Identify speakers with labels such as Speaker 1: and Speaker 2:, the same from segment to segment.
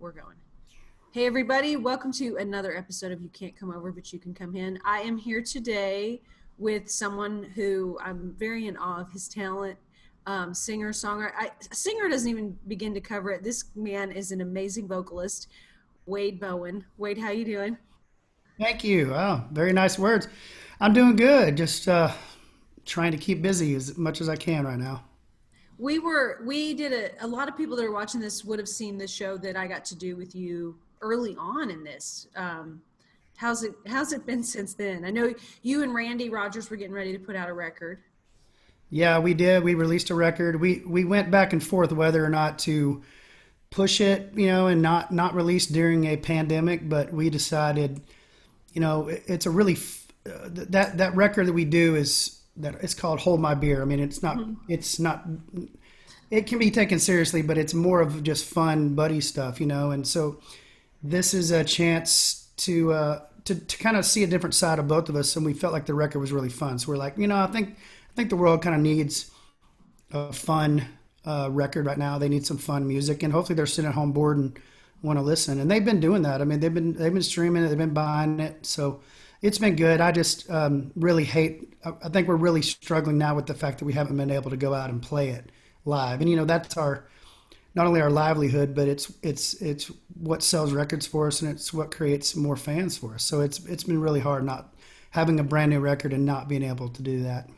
Speaker 1: we're going. Hey, everybody. Welcome to another episode of You Can't Come Over, But You Can Come In. I am here today with someone who I'm very in awe of his talent. Singer, songwriter. Singer doesn't even begin to cover it. This man is an amazing vocalist, Wade Bowen. Wade, how you doing?
Speaker 2: Thank you. Oh, very nice words. I'm doing good. Just trying to keep busy as much as I can right now.
Speaker 1: We did a lot of people that are watching this would have seen the show that I got to do with you early on in this. How's it been since then? I know you and Randy Rogers were getting ready to put out a record.
Speaker 2: Yeah, we did. We released a record. We went back and forth whether or not to push it, and not release during a pandemic. But we decided, it's a really that record that we do is that it's called Hold My Beer. I mean, it's not it can be taken seriously, but it's more of just fun buddy stuff, and so this is a chance to kind of see a different side of both of us, and we felt like the record was really fun. So we're like, I think the world kind of needs a fun record right now. They need some fun music, and hopefully they're sitting at home bored and want to listen. And they've been doing that. I mean, they've been streaming it, they've been buying it, so it's been good. I just really hate. I think we're really struggling now with the fact that we haven't been able to go out and play it live, and that's our not only our livelihood, but it's what sells records for us, and it's what creates more fans for us. So it's been really hard not having a brand new record and not being able to do that.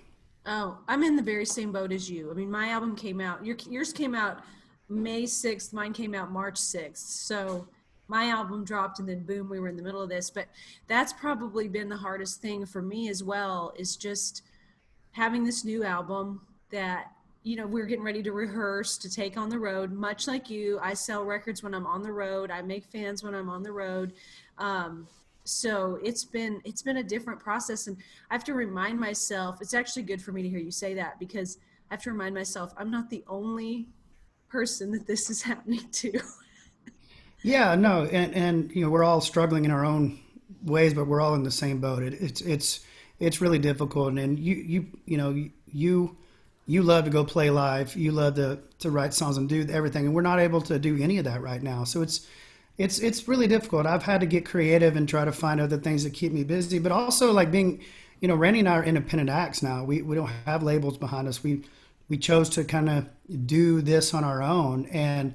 Speaker 1: Oh, I'm in the very same boat as you. I mean, my album came out, yours came out May 6th, mine came out March 6th. So my album dropped and then boom, we were in the middle of this. But that's probably been the hardest thing for me as well, is just having this new album that, we're getting ready to rehearse to take on the road. Much like you, I sell records when I'm on the road. I make fans when I'm on the road. So it's been a different process, and I have to remind myself. It's actually good for me to hear you say that, because I have to remind myself I'm not the only person that this is happening to.
Speaker 2: Yeah, no, and we're all struggling in our own ways, but we're all in the same boat. It's really difficult, and you love to go play live. You love to write songs and do everything, and we're not able to do any of that right now. So it's really difficult. I've had to get creative and try to find other things that keep me busy, but also like being, Randy and I are independent acts now. We don't have labels behind us. We chose to kind of do this on our own, and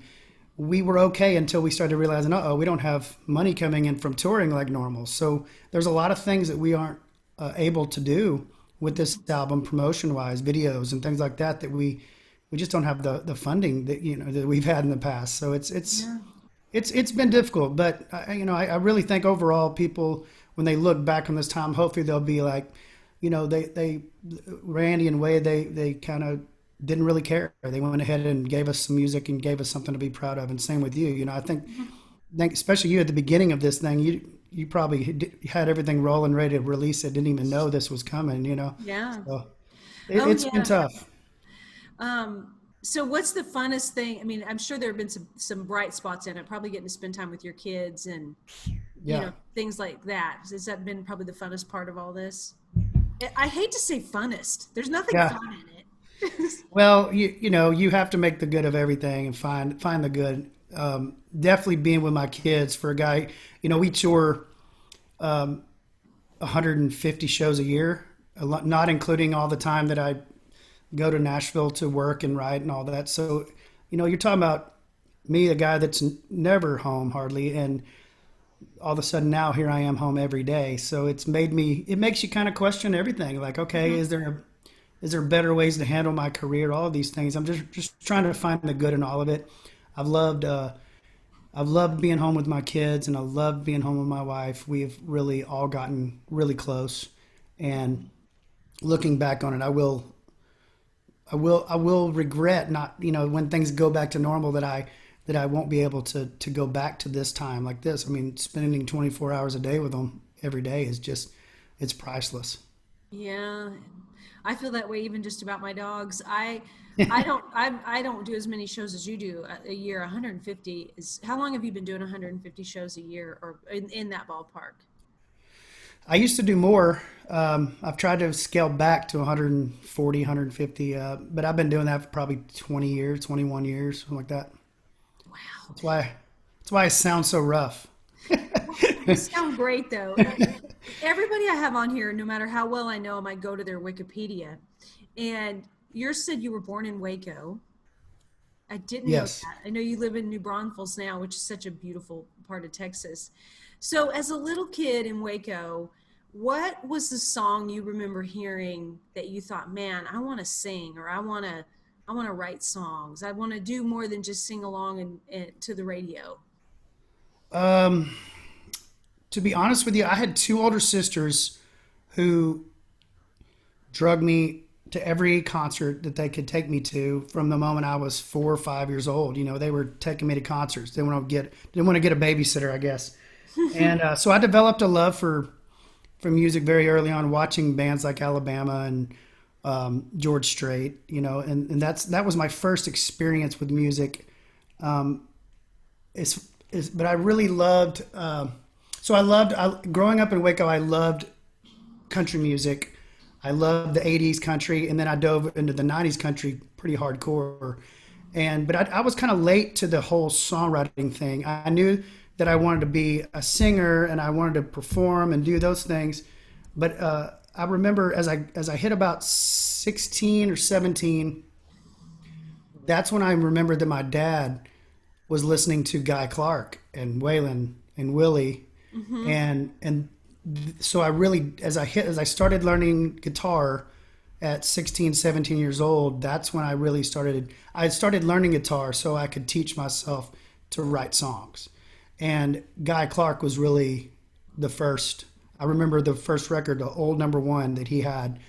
Speaker 2: we were okay until we started realizing, we don't have money coming in from touring like normal. So there's a lot of things that we aren't able to do with this album, promotion wise, videos and things like that we just don't have the funding that we've had in the past. So
Speaker 1: Yeah.
Speaker 2: it's been difficult, but I really think overall people, when they look back on this time, hopefully they'll be like, they Randy and Wade, they kind of didn't really care. They went ahead and gave us some music and gave us something to be proud of. And same with you. I think especially you at the beginning of this thing, you probably had everything rolling, ready to release it, didn't even know this was coming.
Speaker 1: Yeah.
Speaker 2: So
Speaker 1: Oh,
Speaker 2: it's been
Speaker 1: yeah.
Speaker 2: tough.
Speaker 1: So what's the funnest thing? I mean, I'm sure there have been some bright spots in it, probably getting to spend time with your kids and,
Speaker 2: Yeah.
Speaker 1: things like that. Has that been probably the funnest part of all this? I hate to say funnest. There's nothing
Speaker 2: Yeah.
Speaker 1: fun in it.
Speaker 2: Well, you have to make the good of everything and find the good. Definitely being with my kids for a guy, we tour 150 shows a year, not including all the time that I go to Nashville to work and write and all that. So, you're talking about me, the guy that's never home hardly, and all of a sudden now here I am home every day. So it makes you kind of question everything. Like, okay,
Speaker 1: Mhm.
Speaker 2: is there better ways to handle my career? All of these things. I'm just trying to find the good in all of it. I've loved I've loved being home with my kids, and I love being home with my wife. We've really all gotten really close, and looking back on it, I will regret not, when things go back to normal, that I won't be able to go back to this time like this. I mean, spending 24 hours a day with them every day is just, it's priceless.
Speaker 1: Yeah, I feel that way even just about my dogs. I don't do as many shows as you do a year. 150 is how long have you been doing 150 shows a year or in that ballpark?
Speaker 2: I used to do more. I've tried to scale back to 140, 150, but I've been doing that for probably 20 years, 21 years, something like that.
Speaker 1: Wow.
Speaker 2: That's why That's why I sound so rough.
Speaker 1: You sound great though. Everybody I have on here, no matter how well I know them, I go to their Wikipedia. And yours said you were born in Waco. I didn't know
Speaker 2: Yes.
Speaker 1: that. I know you live in New Braunfels now, which is such a beautiful part of Texas. So, as a little kid in Waco, what was the song you remember hearing that you thought, "Man, I want to sing, or I want to write songs. I want to do more than just sing along and to the radio."
Speaker 2: Um, to be honest with you, I had two older sisters who drug me to every concert that they could take me to from the moment I was 4 or 5 years old. You know, they were taking me to concerts. They didn't want to get a babysitter, I guess. And so I developed a love for music very early on, watching bands like Alabama and George Strait. You know, and that was my first experience with music. But I really loved. Growing up in Waco. I loved country music. I loved the '80s country, and then I dove into the '90s country pretty hardcore. But I was kind of late to the whole songwriting thing. I knew that I wanted to be a singer and I wanted to perform and do those things. But I remember as I hit about 16 or 17, that's when I remembered that my dad was listening to Guy Clark and Waylon and Willie, and so I really as I started learning guitar at 16, 17 years old, that's when I started learning guitar so I could teach myself to write songs. And Guy Clark was really the first. I remember the first record, the old number one that he had,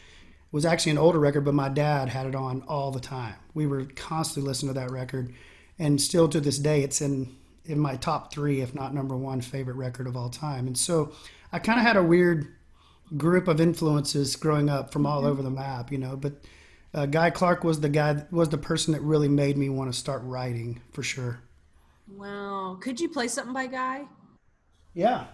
Speaker 2: was actually an older record, but my dad had it on all the time. We were constantly listening to that record, and still to this day, it's in my top three, if not number one, favorite record of all time. And so I kind of had a weird group of influences growing up from all over the map, you know. But Guy Clark was the person that really made me want to start writing for sure.
Speaker 1: Wow. Could you play something by Guy?
Speaker 2: Yeah.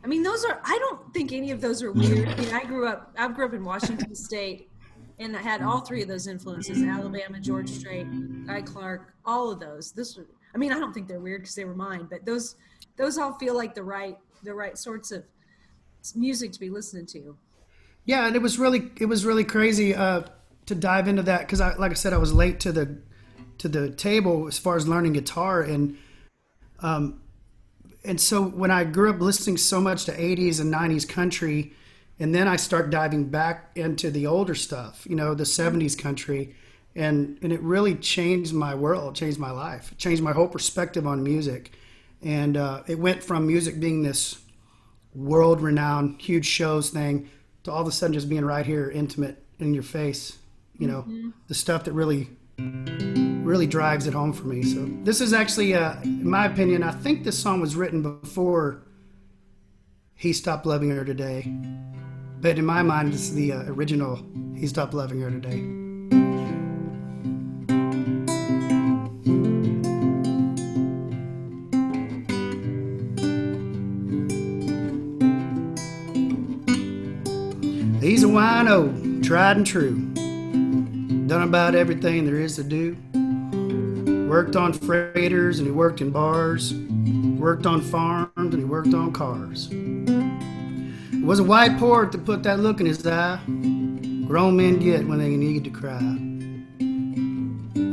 Speaker 1: I mean, I don't think any of those are weird. I mean, I grew up in Washington State, and I had all three of those influences: Alabama, George Strait, Guy Clark, all of those. I mean, I don't think they're weird because they were mine, but those all feel like the right sorts of music to be listening to.
Speaker 2: Yeah, and it was really crazy to dive into that because like I said, I was late to the table as far as learning guitar, and so when I grew up listening so much to '80s and '90s country, and then I start diving back into the older stuff, you know, the '70s country, and it really changed my world, changed my life, changed my whole perspective on music, and it went from music being this world-renowned, huge shows thing to all of a sudden just being right here, intimate in your face, you know, the stuff that really drives it home for me. So this is actually, in my opinion, I think this song was written before He Stopped Loving Her Today. But in my mind, it's the original He Stopped Loving Her Today. He's a wino, tried and true. Done about everything there is to do. Worked on freighters and he worked in bars. Worked on farms and he worked on cars. It was a white port that put that look in his eye. Grown men get when they need to cry.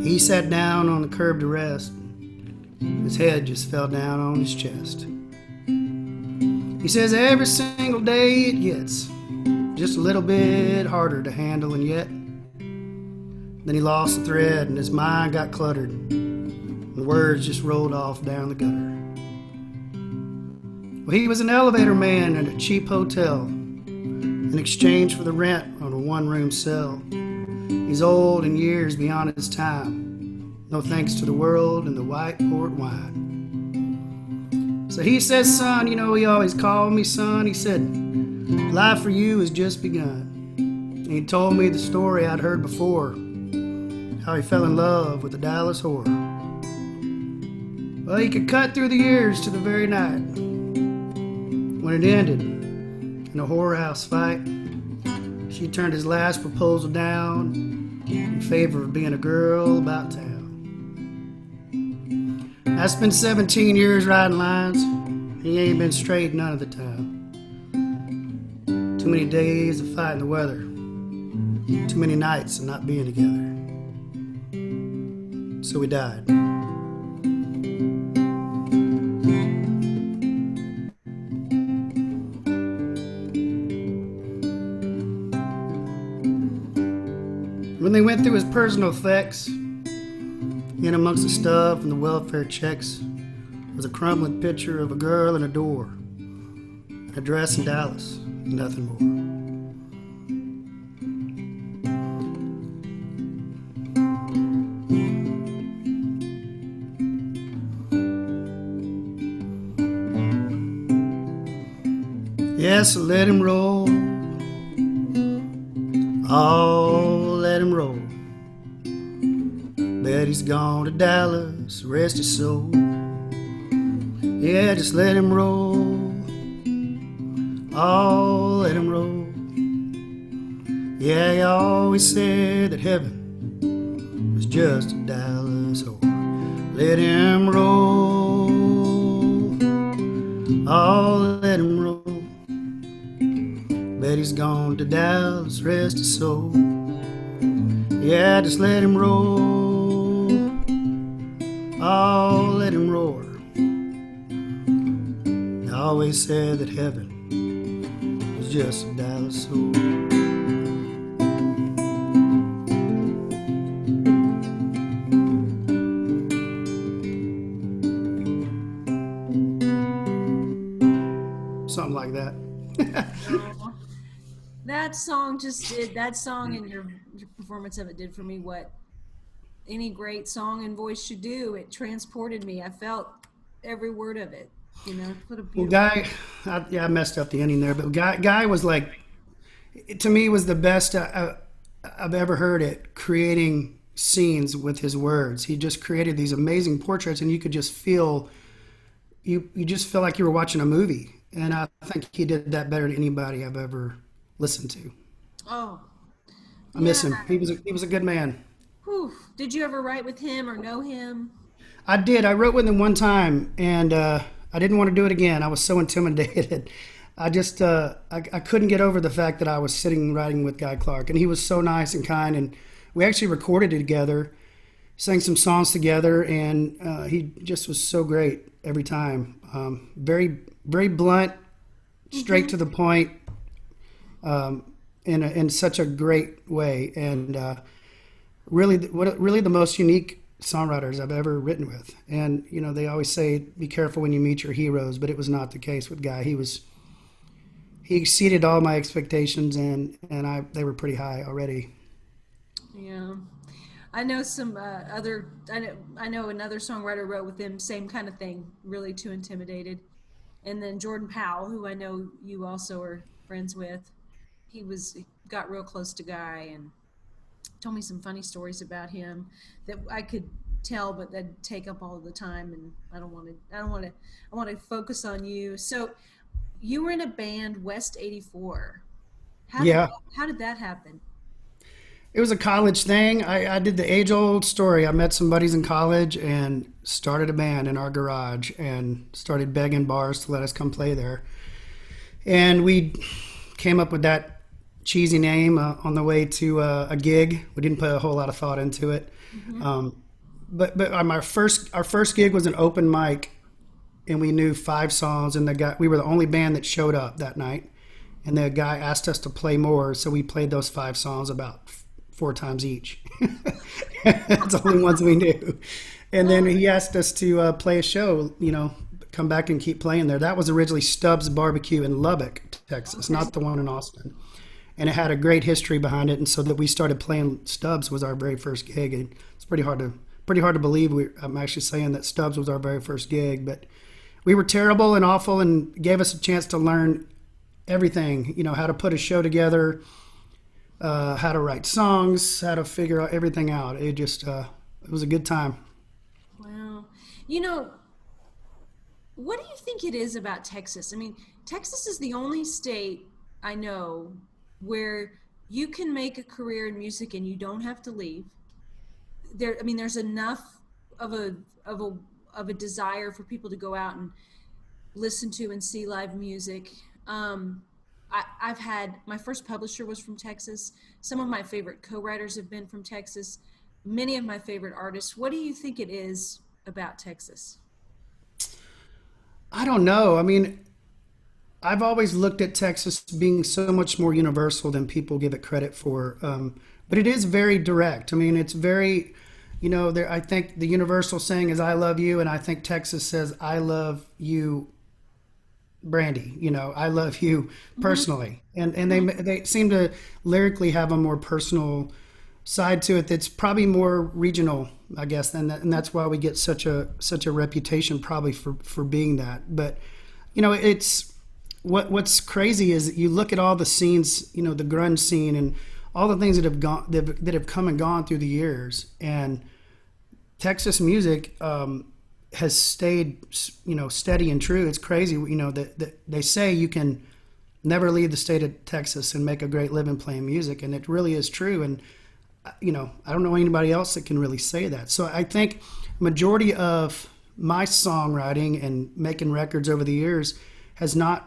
Speaker 2: He sat down on the curb to rest. His head just fell down on his chest. He says every single day it gets just a little bit harder to handle, and yet then he lost the thread and his mind got cluttered. The words just rolled off down the gutter. Well, he was an elevator man at a cheap hotel in exchange for the rent on a one-room cell. He's old and years beyond his time, no thanks to the world and the white port wine. So he says, son, you know, he always called me son. He said, life for you has just begun. And he told me the story I'd heard before, how he fell in love with a Dallas whore. Well, he could cut through the years to the very night when it ended in a whorehouse fight. She turned his last proposal down in favor of being a girl about town. I spent 17 years riding lines. He ain't been straight none of the time. Too many days of fighting the weather. Too many nights of not being together. So we died. When they went through his personal effects, in amongst the stuff and the welfare checks, was a crumbling picture of a girl and a door, an address in Dallas, nothing more. Yes, let him roll. Oh, let him roll. Bet he's gone to Dallas, rest his soul. Yeah, just let him roll. Oh, let him roll. Yeah, he always said that heaven was just a Dallas hole. Let him roll. Oh, let him roll. Bet he's gone to Dallas, rest his soul. Yeah, just let him roll. Oh, let him roar. I always said that heaven was just a Dallas soul. Something like that.
Speaker 1: Oh, that song just did that song and your performance of it did for me what any great song and voice should do. It transported me. I felt every word of it. What a
Speaker 2: Well,
Speaker 1: beautiful.
Speaker 2: Guy, I messed up the ending there, but Guy was like, to me, was the best I've ever heard it creating scenes with his words. He just created these amazing portraits, and you could just feel you just feel like you were watching a movie. And I think he did that better than anybody I've ever listened to.
Speaker 1: Oh,
Speaker 2: I
Speaker 1: yeah.
Speaker 2: miss him. He was a good man.
Speaker 1: Whew. Did you ever write with him or know him?
Speaker 2: I did. I wrote with him one time, and I didn't want to do it again. I was so intimidated. I couldn't get over the fact that I was sitting writing with Guy Clark, and he was so nice and kind. And we actually recorded it together, sang some songs together, and he just was so great every time. Very, very blunt, straight
Speaker 1: Mm-hmm.
Speaker 2: to the point, in such a great way, and really the most unique songwriters I've ever written with. And they always say be careful when you meet your heroes, but it was not the case with Guy. He exceeded all my expectations, and they were pretty high already.
Speaker 1: Yeah. I know some other. I know another songwriter wrote with him, same kind of thing. Really too intimidated. And then Jordan Powell, who I know you also are friends with, he got real close to Guy and told me some funny stories about him that I could tell, but that'd take up all of the time, and I don't want to. I don't want to. I want to focus on you. So you were in a band, West '84. How did
Speaker 2: Yeah,
Speaker 1: how did that happen?
Speaker 2: it was a college thing. I did the age old story. I met some buddies in college and started a band in our garage and started begging bars to let us come play there. And we came up with that cheesy name on the way to a gig. We didn't put a whole lot of thought into it.
Speaker 1: Mm-hmm.
Speaker 2: Um, but our first gig was an open mic, and we knew 5 songs. And we were the only band that showed up that night. And the guy asked us to play more, so we played those 5 songs about 4 times each. That's the only ones we knew. And then he asked us to play a show, come back and keep playing there. That was originally Stubbs Barbecue in Lubbock, Texas,
Speaker 1: Okay.
Speaker 2: not the one in Austin. And it had a great history behind it. And so that we started playing Stubbs was our very first gig. And it's pretty hard to believe I'm actually saying that Stubbs was our very first gig. But we were terrible and awful, and gave us a chance to learn everything, how to put a show together, how to write songs, how to figure out everything out. It was a good time.
Speaker 1: Wow. You know, what do you think it is about Texas? I mean, Texas is the only state I know where you can make a career in music and you don't have to leave. I mean, there's enough of a of a desire for people to go out and listen to and see live music. I've had my first publisher was from Texas. Some of my favorite co-writers have been from Texas. Many of my favorite artists. What do you think it is about Texas?
Speaker 2: I don't know. I mean, I've always looked at Texas being so much more universal than people give it credit for. But it is very direct. I mean, it's very, there, I think the universal saying is "I love you," and I think Texas says "I love you, Brandy." "I love you
Speaker 1: Mm-hmm.
Speaker 2: personally," and
Speaker 1: Mm-hmm.
Speaker 2: they seem to lyrically have a more personal side to it that's probably more regional, I guess, and that's why we get such a reputation probably for being that. But it's what's crazy is that you look at all the scenes, the grunge scene and all the things that have come and gone through the years, and Texas music has stayed, steady and true. It's crazy, that they say you can never leave the state of Texas and make a great living playing music, and it really is true. And I don't know anybody else that can really say that. So I think majority of my songwriting and making records over the years has not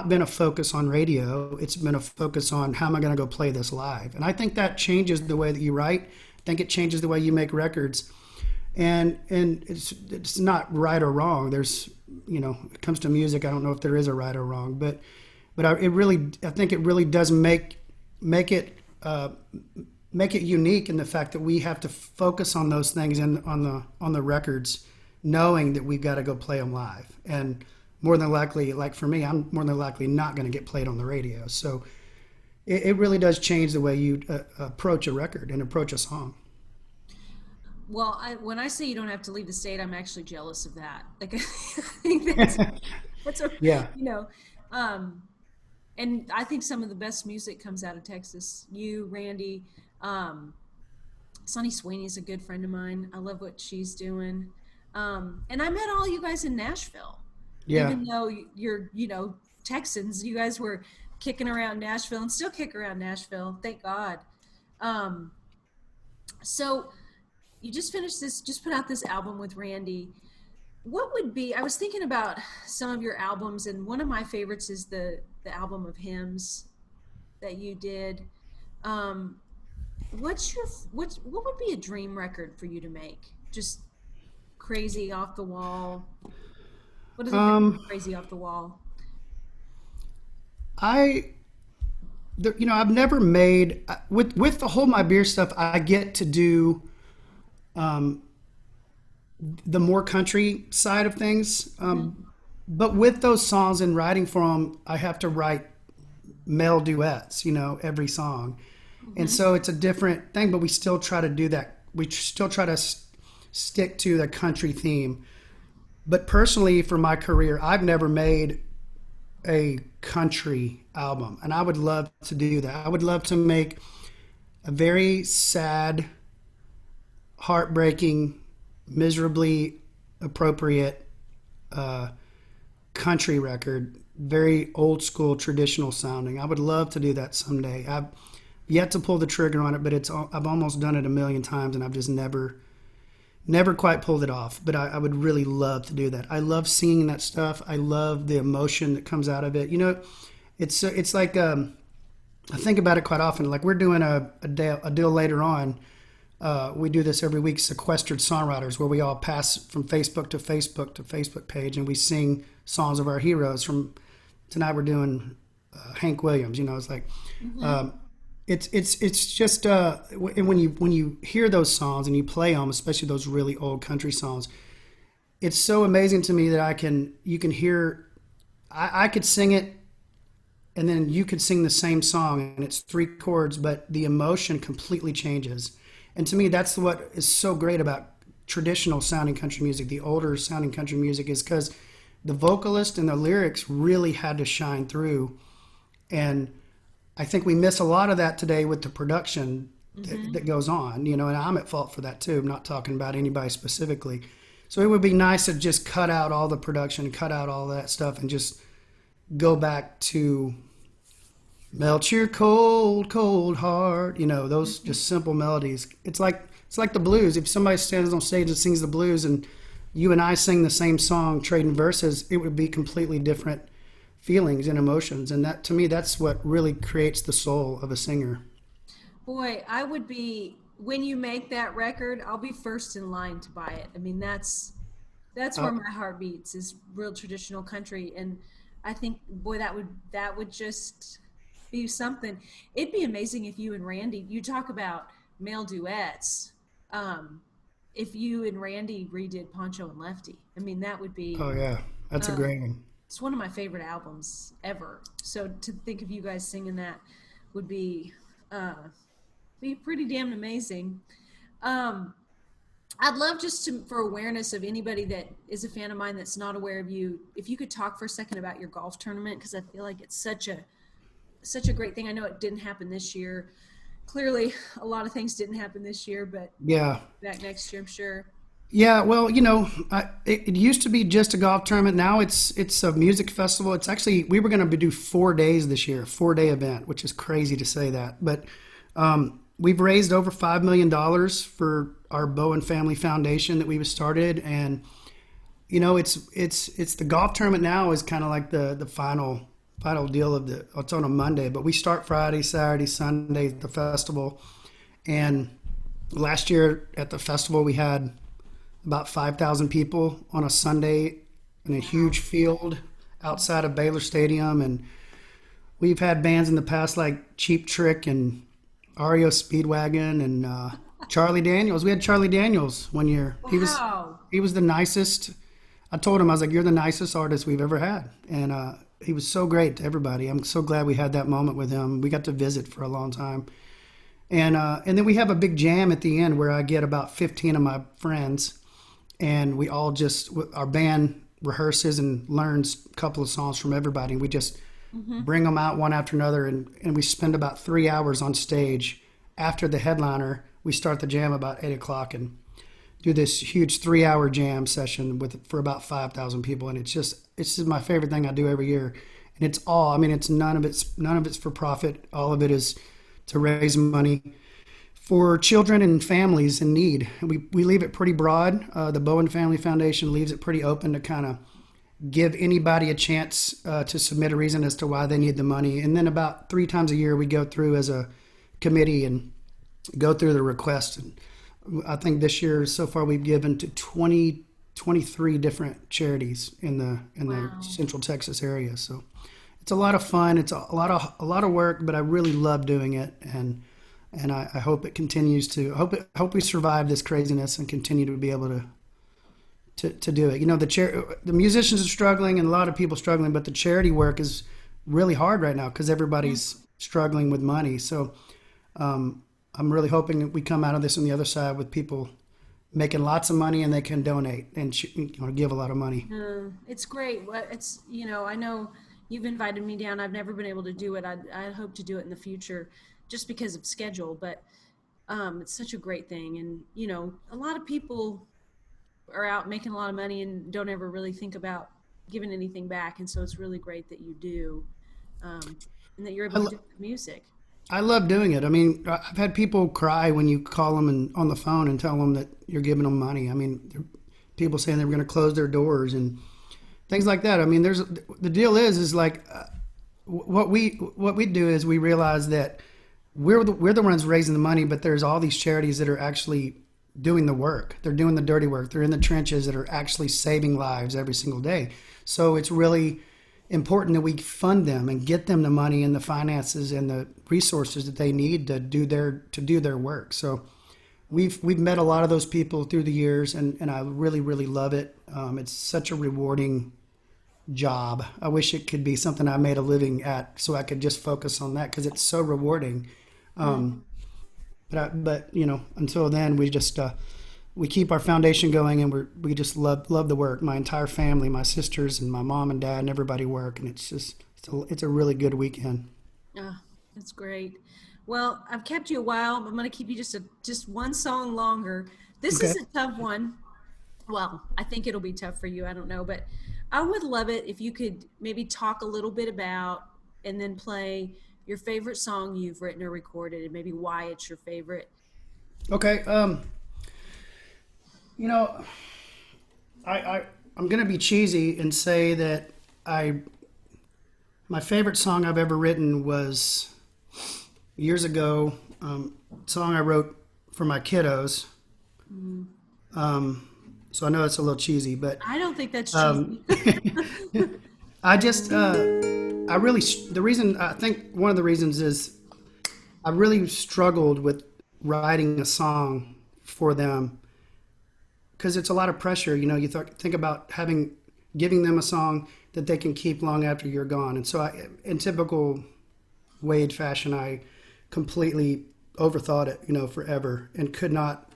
Speaker 2: been a focus on radio. It's been a focus on how am I going to go play this live. And I think that changes the way that you write. I think it changes the way you make records. And it's not right or wrong. There's it comes to music, I don't know if there is a right or wrong, but I think it really does make it make it unique in the fact that we have to focus on those things and on the records, knowing that we've got to go play them live. And more than likely, like for me, I'm more than likely not going to get played on the radio. So it really does change the way you approach a record and approach a song.
Speaker 1: Well, when I say you don't have to leave the state, I'm actually jealous of that. Like, I think that's a,
Speaker 2: Yeah.
Speaker 1: you know, um, and I think some of the best music comes out of Texas. You, Randy, um, Sonny Sweeney's a good friend of mine. I love what she's doing. And I met all you guys in Nashville,
Speaker 2: Yeah.
Speaker 1: even though you're, Texans. You guys were kicking around Nashville and still kick around Nashville. Thank God. Um, so you just put out this album with Randy. What would be, I was thinking about some of your albums, and one of my favorites is the album of hymns that you did. Um, what would be a dream record for you to make? Just crazy off the wall. What does it think
Speaker 2: Um,
Speaker 1: crazy off the wall?
Speaker 2: I, I've never made with the whole my beer stuff. I get to do the more country side of things.
Speaker 1: Hmm.
Speaker 2: But with those songs and writing for them, I have to write male duets, every song. And
Speaker 1: Hmm.
Speaker 2: so it's a different thing, but we still try to do that. We still try to stick to the country theme. But personally, for my career, I've never made a country album, and I would love to do that. I would love to make a very sad, heartbreaking, miserably appropriate country record, very old school, traditional sounding. I would love to do that someday. I've yet to pull the trigger on it, but I've almost done it a million times, and I've just never quite pulled it off. But I would really love to do that. I love singing that stuff. I love the emotion that comes out of it. It's like I think about it quite often. Like we're doing a deal later on. We do this every week, sequestered songwriters, where we all pass from Facebook to Facebook to Facebook page, and we sing songs of our heroes. From tonight, we're doing Hank Williams. It's like
Speaker 1: Hmm.
Speaker 2: um, it's just and when you hear those songs and you play them, especially those really old country songs, it's so amazing to me that you can hear. I could sing it, and then you could sing the same song, and it's three chords, but the emotion completely changes. And to me, that's what is so great about traditional sounding country music, the older sounding country music, is because the vocalist and the lyrics really had to shine through. And I think we miss a lot of that today with the production that
Speaker 1: Hmm.
Speaker 2: goes on, and I'm at fault for that too. I'm not talking about anybody specifically. So it would be nice to just cut out all the production, cut out all that stuff, and just go back to melt your cold, cold heart. Those just simple melodies. It's like the blues. If somebody stands on stage and sings the blues, and you and I sing the same song, trading verses, it would be completely different feelings and emotions. And that, to me, that's what really creates the soul of a singer.
Speaker 1: Boy, I would be when you make that record, I'll be first in line to buy it. I mean, that's
Speaker 2: Uh,
Speaker 1: where my heart beats is real traditional country, and I think, boy, that would just be something. It'd be amazing if you and Randy, you talk about male duets. Um, if you and Randy redid Poncho and Lefty, I mean, that would
Speaker 2: oh
Speaker 1: be.
Speaker 2: yeah, that's a
Speaker 1: Um,
Speaker 2: great one.
Speaker 1: it's one of my favorite albums ever. So to think of you guys singing that would uh, be pretty damn amazing. Um, I'd love just to, for awareness of anybody that is a fan of mine that's not aware of you, if you could talk for a second about your golf tournament, because I feel like it's such a great thing. I know it didn't happen this year. Clearly, a lot of things didn't happen this year, but
Speaker 2: Yeah.
Speaker 1: back next year, I'm sure.
Speaker 2: Yeah, well, it used to be just a golf tournament. Now it's a music festival. It's actually we were going to do 4 days this year, 4 day event, which is crazy to say that. But we've raised over $5 million for our Bowen Family Foundation that we've started, and it's the golf tournament now is kind of like the final deal of the. It's on a Monday, but we start Friday, Saturday, Sunday the festival, and last year at the festival we had about 5,000 people on a Sunday in a huge field outside of Baylor Stadium. And we've had bands in the past like Cheap Trick and REO Speedwagon and Charlie Daniels. We had Charlie Daniels one year.
Speaker 1: Wow.
Speaker 2: He was the nicest. I told him, I was like, "You're the nicest artist we've ever had," and he was so great to everybody. I'm so glad we had that moment with him. We got to visit for a long time, and then we have a big jam at the end where I get about 15 of my friends, and we all just our band rehearses and learns a couple of songs from everybody. We just bring them out one after another, and we spend about 3 hours on stage. After the headliner, we start the jam about 8 o'clock and do this huge 3 hour jam session for about 5,000 people, and it's just my favorite thing I do every year. And it's all, I mean, it's none of it's for profit. All of it is to raise money for children and families in need. We leave it pretty broad. The Bowen Family Foundation leaves it pretty open to kind of give anybody a chance to submit a reason as to why they need the money. And then about 3 times a year, we go through as a committee and go through the request. And I think this year so far we've given to 23 different charities in the
Speaker 1: Wow.
Speaker 2: Central Texas area. So it's a lot of fun. It's a lot of work, but I really love doing it. And I hope it continues to. I hope we survive this craziness and continue to be able to do it. The musicians are struggling and a lot of people struggling, but the charity work is really hard right now because everybody's struggling with money. So I'm really hoping that we come out of this on the other side with people making lots of money and they can donate and give a lot of money.
Speaker 1: It's great. It's, I know you've invited me down. I've never been able to do it. I hope to do it in the future just because of schedule, but it's such a great thing. And, a lot of people are out making a lot of money and don't ever really think about giving anything back. And so it's really great that you do, um, and that you're able
Speaker 2: I,
Speaker 1: to
Speaker 2: lo-
Speaker 1: do it with music.
Speaker 2: I love doing it. I mean, I've had people cry when you call them on the phone and tell them that you're giving them money. I mean, people saying they were going to close their doors and things like that. I mean, the deal is like what we do is we realize that we're the ones raising the money, but there's all these charities that are actually doing the work. They're doing the dirty work. They're in the trenches that are actually saving lives every single day. So it's really important that we fund them and get them the money and the finances and the resources that they need to do their work. So we've met a lot of those people through the years, and I really really love it. It's such a rewarding job. I wish it could be something I made a living at, so I could just focus on that because it's so rewarding.
Speaker 1: Mm.
Speaker 2: But until then, we keep our foundation going, and we just love the work. My entire family, my sisters and my mom and dad and everybody work, and it's a really good weekend.
Speaker 1: Oh, that's great. Well, I've kept you a while, but I'm going to keep you just one song longer. This
Speaker 2: Okay.
Speaker 1: is a tough one. Well, I think it'll be tough for you. I don't know, but I would love it if you could maybe talk a little bit about and then play your favorite song you've written or recorded and maybe why it's your favorite.
Speaker 2: Okay. You know, I'm gonna be cheesy and say that I my favorite song I've ever written was years ago. Song I wrote for my kiddos. So I know it's a little cheesy, but
Speaker 1: I don't think that's
Speaker 2: um,
Speaker 1: cheesy.
Speaker 2: I just I really the reason I think one of the reasons is I really struggled with writing a song for them because it's a lot of pressure. You know, think about giving them a song that they can keep long after you're gone. And so, in typical Wade fashion, I completely overthought it, forever, and could not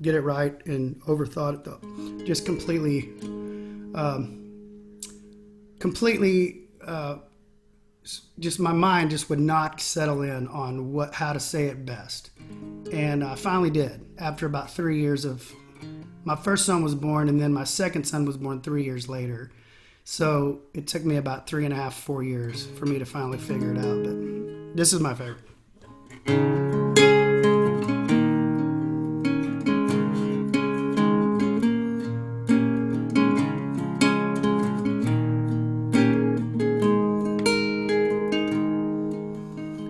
Speaker 2: get it right, and overthought it though. Just completely, just my mind just would not settle in on how to say it best. And I finally did after about 3 years of my first son was born, and then my second son was born 3 years later. So it took me about 3.5, 4 years for me to finally figure it out. But this is my favorite.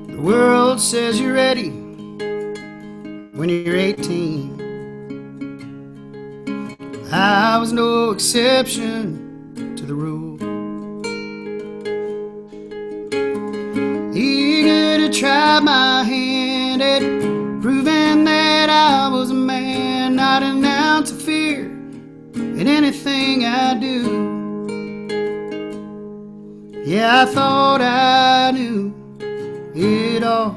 Speaker 2: The world says you're ready when you're 18. I was no exception to the rule. Eager to try my hand at proving that I was a man, not an ounce of fear in anything I do. Yeah, I thought I knew it all.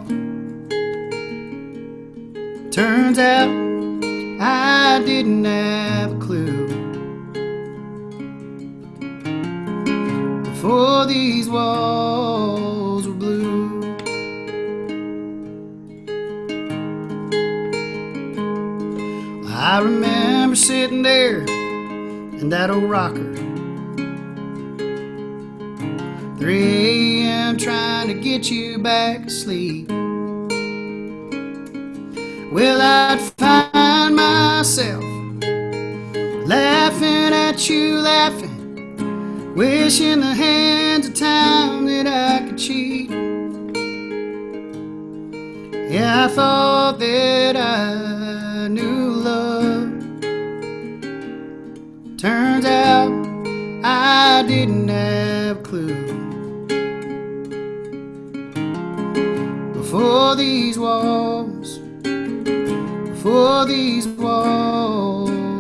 Speaker 2: Turns out I didn't have a clue. Before these walls were blue, I remember sitting there in that old rocker, 3 a.m. trying to get you back to sleep. Well, I'd find myself laughing at you, laughing, wishing the hands of time that I could cheat. Yeah, I thought that I knew love. Turns out I didn't have a clue. Before these walls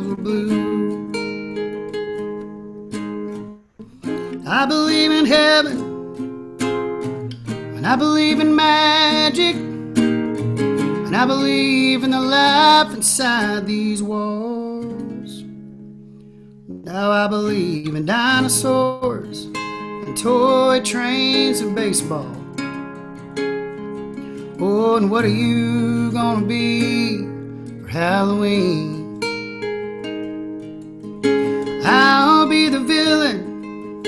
Speaker 2: were blue. I believe in heaven, and I believe in magic, and I believe in the life inside these walls. Now I believe in dinosaurs and toy trains and baseball. Oh, and what are you gonna be for Halloween? I'll be the villain,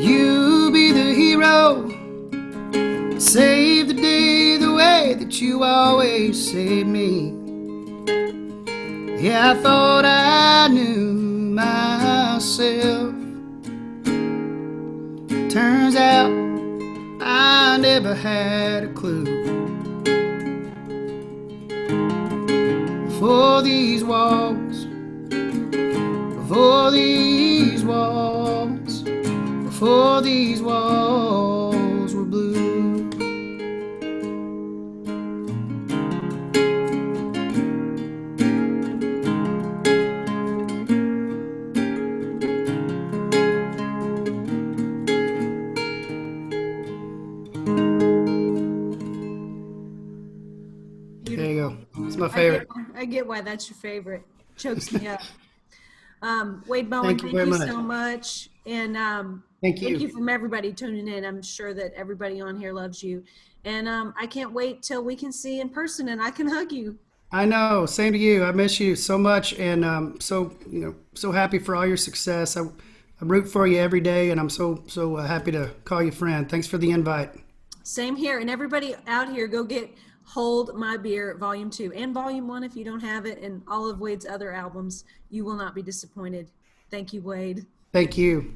Speaker 2: you be the hero. Save the day the way that you always saved me. Yeah, I thought I knew myself. Turns out I never had a clue. Before these walls were blue. There you go. It's my favorite.
Speaker 1: I get why that's your favorite. Chokes me up. Wade Bowen,
Speaker 2: Thank you
Speaker 1: thank
Speaker 2: very
Speaker 1: you
Speaker 2: much.
Speaker 1: so much. And
Speaker 2: Thank
Speaker 1: thank you
Speaker 2: you.
Speaker 1: from everybody tuning in. I'm sure that everybody on here loves you. And I can't wait till we can see in person and I can hug you.
Speaker 2: I know. Same to you. I miss you so much, and so happy for all your success. I root for you every day, and I'm so happy to call you friend. Thanks for the invite.
Speaker 1: Same here. And everybody out here, go get Hold My Beer Volume 2 and Volume 1 if you don't have it, and all of Wade's other albums. You will not be disappointed. Thank you, Wade.
Speaker 2: Thank you.